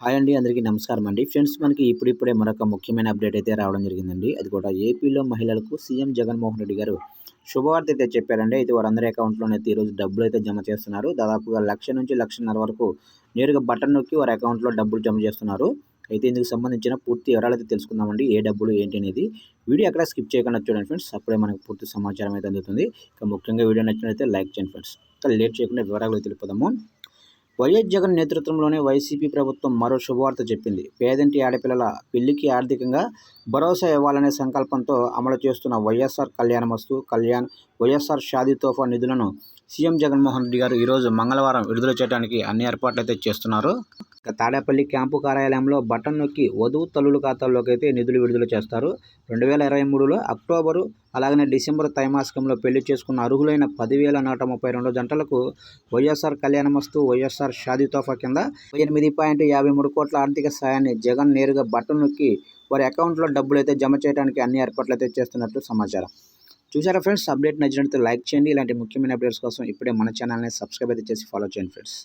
Hi అండి. అందరికీ నమస్కారం అండి. ఫ్రెండ్స్ మనకి ఇప్పుడిప్పుడే మరొక ముఖ్యమైన అప్డేట్ అయితే రావడం జరిగిందండి. అది కూడా ఏపీలో మహిళలకు సీఎం జగన్మోహన్ రెడ్డి గారు శుభవార్త అయితే చెప్పారండి. అయితే వారందరి అకౌంట్‌లోనైతే ఈరోజు డబ్బులైతే జమ చేస్తున్నారు. దాదాపుగా 1,00,000-1,50,000 వరకు నేరుగా బటన్ నొక్కి వారి అకౌంట్‌లో డబ్బులు జమ చేస్తున్నారు. అయితే ఇందుకు సంబంధించిన పూర్తి వివరాలైతే తెలుసుకుందామండి. ఏ డబ్బులు ఏంటి అనేది. వీడియో ఎక్కడ స్కిప్ చేయకుండా చూడండి ఫ్రెండ్స్. అప్పుడే మనకు పూర్తి సమాచారం అయితే అందుతుంది. ఇక ముఖ్యంగా వీడియో నచ్చినట్లయితే లైక్ చేయండి ఫ్రెండ్స్. ఇక లేట్ చేయకుండా వివరాలు తెలిపోదాము. వైఎస్ జగన్ నేతృత్వంలోనే వైసీపీ ప్రభుత్వం మరో శుభవార్త చెప్పింది. పేదింటి ఆడపిల్లల పెళ్లికి ఆర్థికంగా భరోసా ఇవ్వాలనే సంకల్పంతో అమలు చేస్తున్న వైఎస్ఆర్ కళ్యాణమస్తు, వైఎస్ఆర్ షాదీ తోఫా నిధులను సీఎం జగన్మోహన్ రెడ్డి గారు ఈరోజు మంగళవారం విడుదల చేయడానికి అన్ని ఏర్పాట్లు అయితే చేస్తున్నారు. తాడేపల్లి క్యాంపు కార్యాలయంలో బటన్ నొక్కి వధువు తల్లుల ఖాతాల్లోకి అయితే నిధులు విడుదల చేస్తారు. 2023లో అక్టోబరు అలాగనే డిసెంబర్ త్రైమాసికంలో పెళ్లి చేసుకున్న అర్హులైన 10,132 జంటలకు వైఎస్ఆర్ కళ్యాణమస్తు, వైఎస్ఆర్ షాదీ తోఫా కింద 8.53 కోట్ల ఆర్థిక సాయాన్ని జగన్ నేరుగా బటన్ నొక్కి వారి అకౌంట్లో డబ్బులైతే జమ చేయడానికి అన్ని ఏర్పాట్లు అయితే చేస్తున్నట్లు సమాచారం. చూసారా ఫ్రెండ్స్? అప్డేట్ నచ్చినట్లయితే లైక్ చేయండి. ఇలాంటి ముఖ్యమైన అప్డేట్స్ కోసం ఇప్పుడే మన ఛానల్ని సబ్స్క్రైబ్ అయితే చేసి ఫాలో చేయండి ఫ్రెండ్స్.